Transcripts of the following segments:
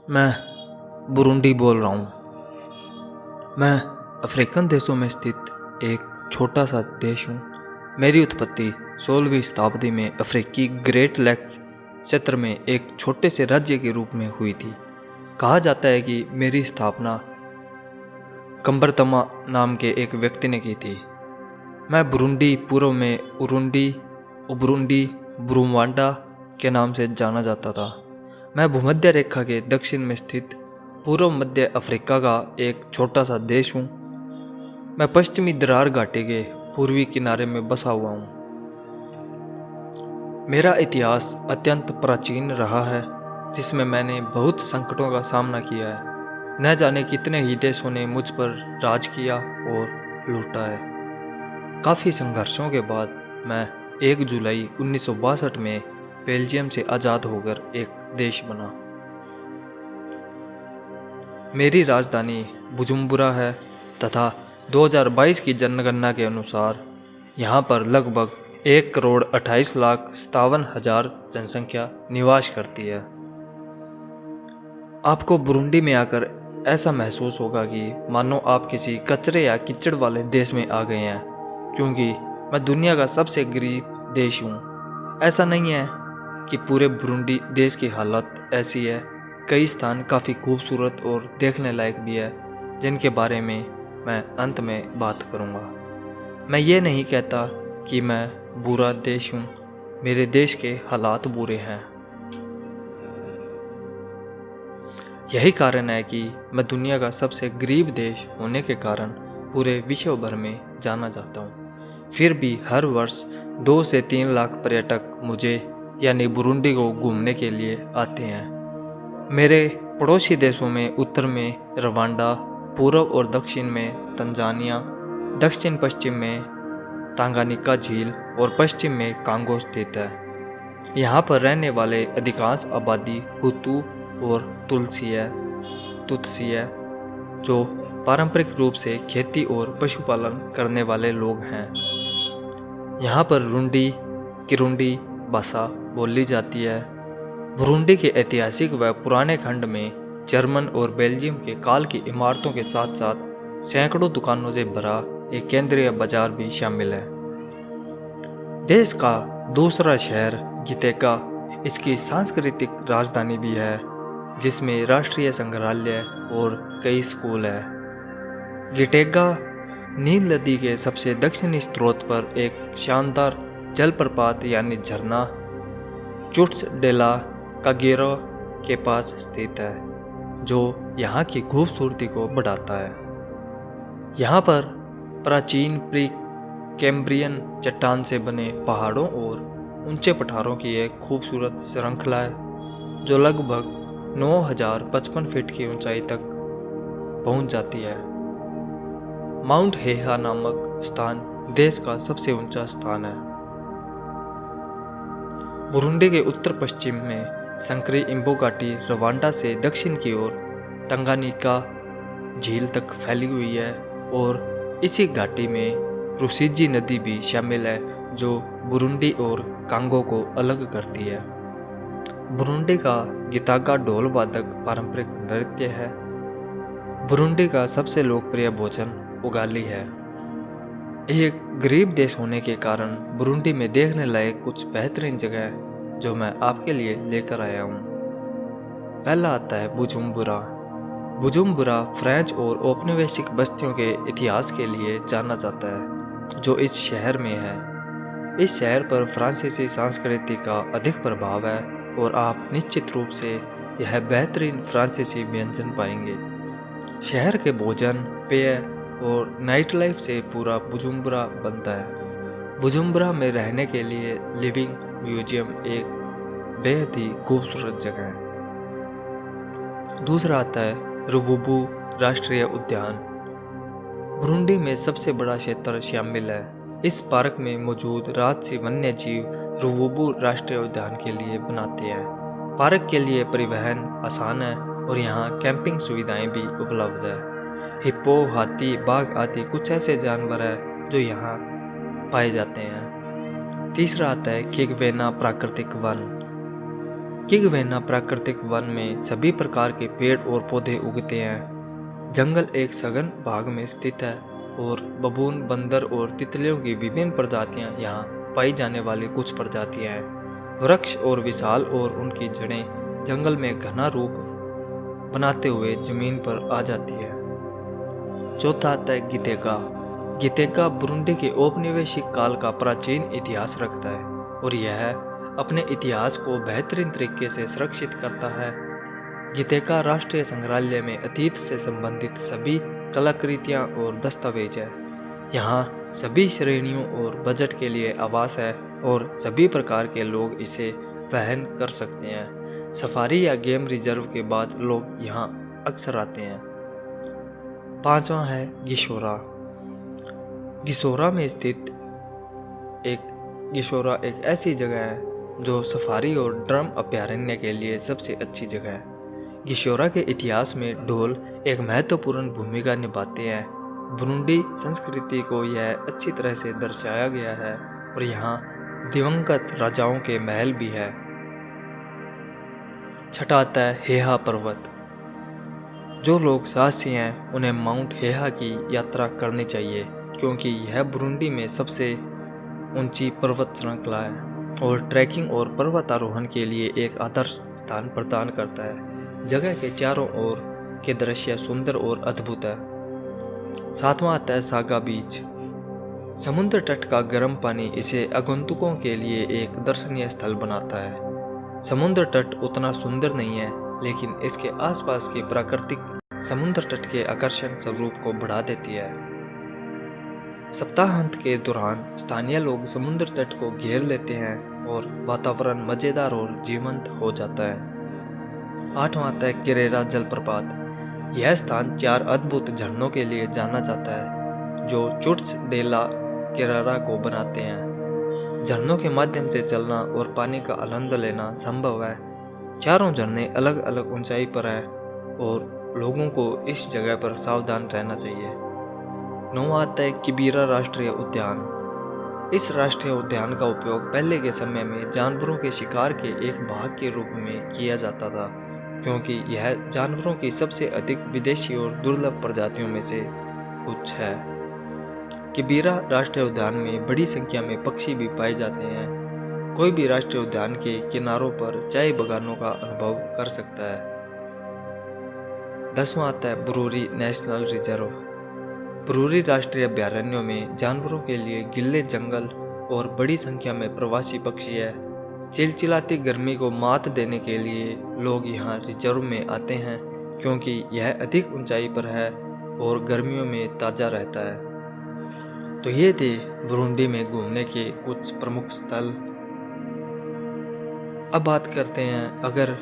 मैं बुरुंडी बोल रहा हूँ। मैं अफ्रीकन देशों में स्थित एक छोटा सा देश हूँ। मेरी उत्पत्ति 16वीं शताब्दी में अफ्रीकी ग्रेट लेक्स क्षेत्र में एक छोटे से राज्य के रूप में हुई थी। कहा जाता है कि मेरी स्थापना कंबरतमा नाम के एक व्यक्ति ने की थी। मैं बुरुंडी पूर्व में उरुंडी, उबरुंडी, बुरुवांडा के नाम से जाना जाता था। मैं भूमध्य रेखा के दक्षिण में स्थित पूर्व मध्य अफ्रीका का एक छोटा सा देश हूँ। मैं पश्चिमी दरार घाटी के पूर्वी किनारे में बसा हुआ हूँ। मेरा इतिहास अत्यंत प्राचीन रहा है, जिसमें मैंने बहुत संकटों का सामना किया है। न जाने कितने ही देशों ने मुझ पर राज किया और लूटा है। काफ़ी संघर्षों के बाद मैं 1 जुलाई 1962 में बेल्जियम से आज़ाद होकर एक देश बना। मेरी राजधानी बुजुम्बुरा है तथा 2022 की जनगणना के अनुसार यहाँ पर लगभग 1,28,57,000 जनसंख्या निवास करती है। आपको बुरुंडी में आकर ऐसा महसूस होगा कि मानो आप किसी कचरे या कीचड़ वाले देश में आ गए हैं, क्योंकि मैं दुनिया का सबसे गरीब देश हूँ। ऐसा नहीं है कि पूरे बुरुंडी देश की हालत ऐसी है। कई स्थान काफ़ी खूबसूरत और देखने लायक भी है, जिनके बारे में मैं अंत में बात करूँगा। मैं ये नहीं कहता कि मैं बुरा देश हूँ, मेरे देश के हालात बुरे हैं। यही कारण है कि मैं दुनिया का सबसे गरीब देश होने के कारण पूरे विश्व भर में जाना जाता हूँ। फिर भी हर वर्ष 2 से 3 लाख पर्यटक मुझे यानी बुरुंडी को घूमने के लिए आते हैं। मेरे पड़ोसी देशों में उत्तर में रवांडा, पूर्व और दक्षिण में तंजानिया, दक्षिण पश्चिम में तांगानिका झील और पश्चिम में कांगो स्थित है। यहाँ पर रहने वाले अधिकांश आबादी हुतू और तुत्सी है, जो पारंपरिक रूप से खेती और पशुपालन करने वाले लोग हैं। यहाँ पर रुंडी, किरुंडी भाषा बोली जाती है। बुरुंडी के ऐतिहासिक व पुराने खंड में जर्मन और बेल्जियम के काल की इमारतों के साथ साथ सैकड़ों दुकानों से भरा एक केंद्रीय बाजार भी शामिल है। देश का दूसरा शहर गितेगा इसकी सांस्कृतिक राजधानी भी है, जिसमें राष्ट्रीय संग्रहालय और कई स्कूल है। गिटेगा नील नदी के सबसे दक्षिणी स्रोत पर एक शानदार जलप्रपात यानी झरना चुट्स डेला कागेरो के पास स्थित है, जो यहाँ की खूबसूरती को बढ़ाता है। यहाँ पर प्राचीन प्री कैम्ब्रियन चट्टान से बने पहाड़ों और ऊंचे पठारों की एक खूबसूरत श्रृंखला है, जो लगभग 9,055 फीट की ऊंचाई तक पहुंच जाती है। माउंट हेहा नामक स्थान देश का सबसे ऊंचा स्थान है। बुरुंडी के उत्तर पश्चिम में संकरी इम्बो घाटी रवांडा से दक्षिण की ओर तंगानिका झील तक फैली हुई है और इसी घाटी में रुसिजी नदी भी शामिल है, जो बुरुंडी और कांगो को अलग करती है। बुरुंडी का गितागा ढोल वादक पारंपरिक नृत्य है। बुरुंडी का सबसे लोकप्रिय भोजन उगाली है। एक गरीब देश होने के कारण बुरुंडी में देखने लायक कुछ बेहतरीन जगह है, जो मैं आपके लिए लेकर आया हूँ। पहला आता है बुजुम्बुरा। बुजुम्बुरा फ्रेंच और औपनिवेशिक बस्तियों के इतिहास के लिए जाना जाता है, जो इस शहर में है। इस शहर पर फ्रांसीसी संस्कृति का अधिक प्रभाव है और आप निश्चित रूप से यह बेहतरीन फ्रांसीसी व्यंजन पाएंगे। शहर के भोजन, पेय और नाइट लाइफ से पूरा बुजुम्बुरा बनता है। बुजुम्बुरा में रहने के लिए लिविंग म्यूजियम एक बेहद ही खूबसूरत जगह है। दूसरा आता है रुवुबु राष्ट्रीय उद्यान। बुरुंडी में सबसे बड़ा क्षेत्र शामिल है। इस पार्क में मौजूद राजसी वन्य जीव रुवुबु राष्ट्रीय उद्यान के लिए बनाते हैं। पार्क के लिए परिवहन आसान है और यहाँ कैंपिंग सुविधाएं भी उपलब्ध है। हिप्पो, हाथी, बाघ आदि कुछ ऐसे जानवर हैं जो यहाँ पाए जाते हैं। तीसरा आता है किगवेना प्राकृतिक वन। किगवेना प्राकृतिक वन में सभी प्रकार के पेड़ और पौधे उगते हैं। जंगल एक सघन भाग में स्थित है और बबून, बंदर और तितलियों की विभिन्न प्रजातियां यहाँ पाई जाने वाली कुछ प्रजातियां हैं। वृक्ष और विशाल और उनकी जड़ें जंगल में घना रूप बनाते हुए जमीन पर आ जाती है। चौथा आता है गितेका। गितेका बुरुंडी के औपनिवेशिक काल का प्राचीन इतिहास रखता है और यह अपने इतिहास को बेहतरीन तरीके से सुरक्षित करता है। गितेका राष्ट्रीय संग्रहालय में अतीत से संबंधित सभी कलाकृतियां और दस्तावेज है। यहाँ सभी श्रेणियों और बजट के लिए आवास है और सभी प्रकार के लोग इसे वहन कर सकते हैं। सफारी या गेम रिजर्व के बाद लोग यहाँ अक्सर आते हैं। पांचवा है गिशोरा। गिशोरा में स्थित गिशोरा एक ऐसी जगह है जो सफारी और ड्रम अभयारण्य के लिए सबसे अच्छी जगह है। गिशोरा के इतिहास में ढोल एक महत्वपूर्ण भूमिका निभाते हैं। बुरुंडी संस्कृति को यह अच्छी तरह से दर्शाया गया है और यहाँ दिवंगत राजाओं के महल भी है। छठा आता है हेहा पर्वत। जो लोग साहसी हैं उन्हें माउंट हेहा की यात्रा करनी चाहिए क्योंकि यह बुरुंडी में सबसे ऊंची पर्वत श्रृंखला है और ट्रैकिंग और पर्वतारोहण के लिए एक आदर्श स्थान प्रदान करता है। जगह के चारों ओर के दृश्य सुंदर और अद्भुत है। सातवां आता है सागा बीच। समुद्र तट का गर्म पानी इसे आगंतुकों के लिए एक दर्शनीय स्थल बनाता है। समुद्र तट उतना सुंदर नहीं है लेकिन इसके आसपास की प्राकृतिक समुद्र तट के आकर्षण स्वरूप को बढ़ा देती है। सप्ताहांत के दौरान स्थानीय लोग समुद्र तट को घेर लेते हैं और वातावरण मजेदार और जीवंत हो जाता है। आठवां आता है केरेरा जलप्रपात। यह स्थान 4 अद्भुत झरनों के लिए जाना जाता है जो चुट्स डेला केरेरा को बनाते हैं। झरनों के माध्यम से चलना और पानी का आनंद लेना संभव है। चारों झरने अलग अलग ऊंचाई पर हैं और लोगों को इस जगह पर सावधान रहना चाहिए। 9वां आता है किबीरा राष्ट्रीय उद्यान। इस राष्ट्रीय उद्यान का उपयोग पहले के समय में जानवरों के शिकार के एक भाग के रूप में किया जाता था क्योंकि यह जानवरों की सबसे अधिक विदेशी और दुर्लभ प्रजातियों में से कुछ है। किबीरा राष्ट्रीय उद्यान में बड़ी संख्या में पक्षी भी पाए जाते हैं। कोई भी राष्ट्रीय उद्यान के किनारों पर चाय बागानों का अनुभव कर सकता है। 10वां आता है बुरुरी नेशनल रिजर्व। बुरुरी राष्ट्रीय अभयारण्यों में जानवरों के लिए गिल्ले जंगल और बड़ी संख्या में प्रवासी पक्षी है। चिलचिलाती गर्मी को मात देने के लिए लोग यहाँ रिजर्व में आते हैं क्योंकि यह अधिक ऊंचाई पर है और गर्मियों में ताज़ा रहता है। तो ये थे बुरुंडी में घूमने के कुछ प्रमुख स्थल। अब बात करते हैं अगर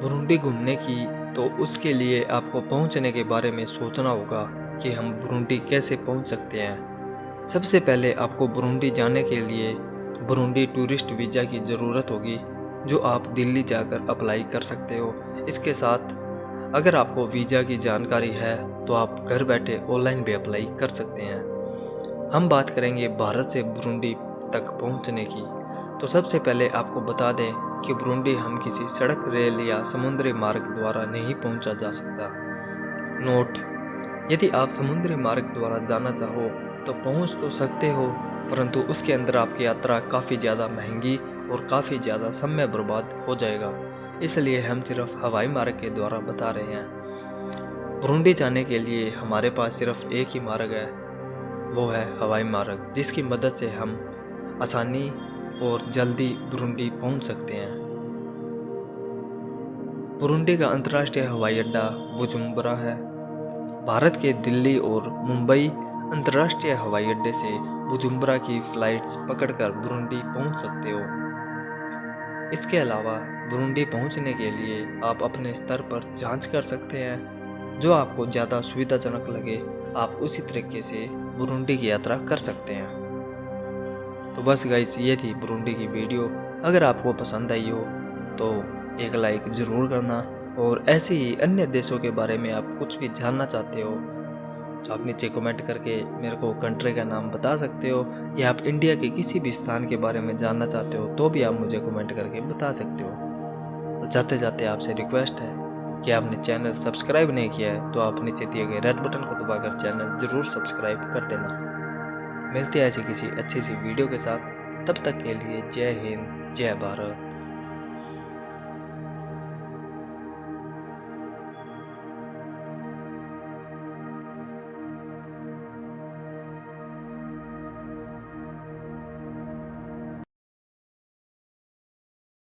बुरुंडी घूमने की, तो उसके लिए आपको पहुंचने के बारे में सोचना होगा कि हम बुरुंडी कैसे पहुंच सकते हैं। सबसे पहले आपको बुरुंडी जाने के लिए बुरुंडी टूरिस्ट वीज़ा की ज़रूरत होगी जो आप दिल्ली जाकर अप्लाई कर सकते हो। इसके साथ अगर आपको वीज़ा की जानकारी है तो आप घर बैठे ऑनलाइन भी अप्लाई कर सकते हैं। हम बात करेंगे भारत से बुरुंडी तक पहुंचने की। तो सबसे पहले आपको बता दें कि बुरुंडी हम किसी सड़क, रेल या समुद्री मार्ग द्वारा नहीं पहुंचा जा सकता। नोट: यदि आप समुद्री मार्ग द्वारा जाना चाहो तो पहुंच तो सकते हो, परंतु उसके अंदर आपकी यात्रा काफ़ी ज़्यादा महंगी और काफ़ी ज़्यादा समय बर्बाद हो जाएगा। इसलिए हम सिर्फ हवाई मार्ग के द्वारा बता रहे हैं। बुरुंडी जाने के लिए हमारे पास सिर्फ एक ही मार्ग है, वो है हवाई मार्ग, जिसकी मदद से हम आसानी और जल्दी बुरुंडी पहुंच सकते हैं। बुरुंडी का अंतर्राष्ट्रीय हवाई अड्डा बुजुम्बरा है। भारत के दिल्ली और मुंबई अंतर्राष्ट्रीय हवाई अड्डे से बुजुम्बरा की फ़्लाइट्स पकड़कर बुरुंडी पहुंच सकते हो। इसके अलावा बुरुंडी पहुंचने के लिए आप अपने स्तर पर जांच कर सकते हैं। जो आपको ज़्यादा सुविधाजनक लगे आप उसी तरीके से बुरुंडी की यात्रा कर सकते हैं। तो बस गाइस, ये थी बुरुंडी की वीडियो। अगर आपको पसंद आई हो तो एक लाइक ज़रूर करना और ऐसे ही अन्य देशों के बारे में आप कुछ भी जानना चाहते हो तो आप नीचे कमेंट करके मेरे को कंट्री का नाम बता सकते हो, या आप इंडिया के किसी भी स्थान के बारे में जानना चाहते हो तो भी आप मुझे कमेंट करके बता सकते हो। और जाते जाते आपसे रिक्वेस्ट है कि आपने चैनल सब्सक्राइब नहीं किया है तो आप नीचे दिए गए रेड बटन को दबाकर चैनल ज़रूर सब्सक्राइब कर देना। मिलते हैं ऐसी किसी अच्छी सी वीडियो के साथ, तब तक के लिए जय हिंद, जय भारत।